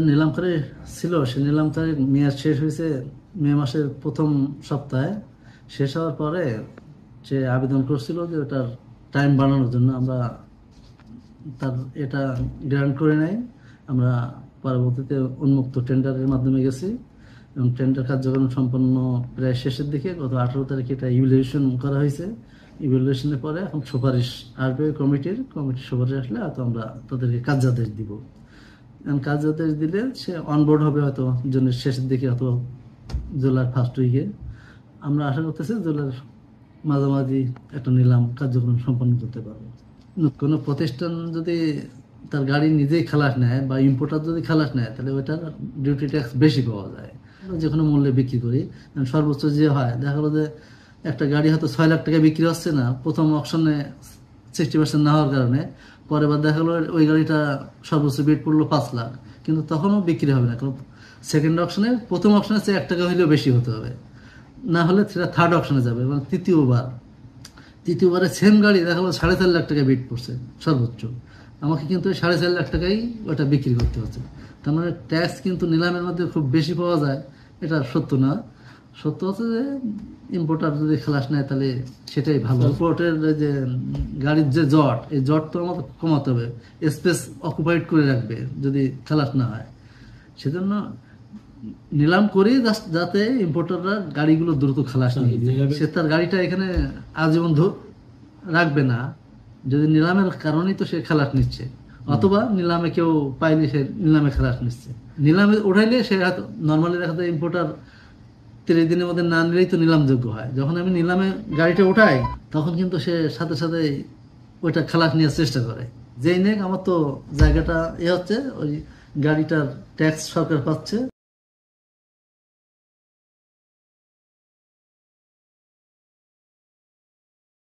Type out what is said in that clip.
নিলামকারী ছিল, সে নিলামকারীর মেয়াদ শেষ হয়েছে মে মাসের প্রথম সপ্তাহে। শেষ হওয়ার পরে সে আবেদন করছিল যে ওটার টাইম বাড়ানোর জন্য। আমরা তার এটা গ্রান্ট করে নাই। আমরা পরবর্তীতে উন্মুক্ত টেন্ডারের মাধ্যমে গেছি এবং টেন্ডার কার্যক্রম সম্পন্ন প্রায় শেষের দিকে। গত 18 তারিখে এটা ইভ্যালুয়েশন করা হয়েছে। ইভ্যালুয়েশনের পরে এখন সুপারিশ আসবে কমিটির সুপারিশ আসলে হয়তো আমরা তাদেরকে কার্যাদেশ দিব। কার্যাদেশ দিলে সে অনবোর্ড হবে হয়তো জুনের শেষের দিকে অথবা জুলাইয়ের ফার্স্ট উইকে। আমরা আশা করতেছি জুলাইয়ের মাঝামাঝি একটা নিলাম কার্যক্রম সম্পন্ন করতে পারবো। কোনো প্রতিষ্ঠান যদি তার গাড়ি নিজেই খালাস নেয় বা ইম্পোর্টার যদি খালাস নেয়, তাহলে ওইটার ডিউটি ট্যাক্স বেশি পাওয়া যায়। যে কোনো মূল্যে বিক্রি করি, সর্বোচ্চ যে হয় দেখা গেলো যে একটা গাড়ি হয়তো 6 লাখ টাকা বিক্রি হচ্ছে না, প্রথম অপশনে 60% না হওয়ার কারণে। পরে বার দেখা গেলো ওই গাড়িটা সর্বোচ্চ বিট পড়লো 5 লাখ, কিন্তু তখনও বিক্রি হবে না, কারণ সেকেন্ড অপশনে প্রথম অপশনের চেয়ে 1 টাকা হলেও বেশি হতে হবে, না হলে সেটা থার্ড অপশনে যাবে। মানে তৃতীয়বারে সেম গাড়ি দেখা গেলো 4.5 লাখ টাকা বিট পড়ছে সর্বোচ্চ, আমাকে কিন্তু 4.5 লাখ টাকাই ওটা বিক্রি করতে হচ্ছে। তার মানে ট্যাক্স কিন্তু নিলামের মধ্যে খুব বেশি পাওয়া যায়, এটা সত্য না। সত্য হচ্ছে যে ইম্পোর্টার যদি খালাস নেয় তাহলে সেটাই ভালো। ইম্পোর্টের যে গাড়ির যে জট, এই জট তো আমাদের কমাতে হবে, স্পেস অকুপাইড করে রাখবে যদি খালাস না হয়। সেজন্য নিলাম করি যাতে ইম্পোর্টাররা গাড়িগুলো দ্রুত খালাস নিয়ে সে তার গাড়িটা এখানে আজীবন রাখবে না। যদি নিলামের কারণেই তো সে খালাস নিচ্ছে, অথবা নিলামে কেউ পায়নি সে নিলামে খালাস নিচ্ছে। নিলামে উঠাইলে সে নর্মালি দেখা যায় ইম্পোর্টার 30 দিনের মধ্যে না নিলেই তো নিলামযোগ্য হয়। যখন আমি নিলামে গাড়িটা উঠাই তখন কিন্তু সে সাথে সাথে ওইটা খালাস নেওয়ার চেষ্টা করে। যেই নেক আমার তো জায়গাটা হচ্ছে ওই গাড়িটার ট্যাক্স সরকার পাচ্ছে।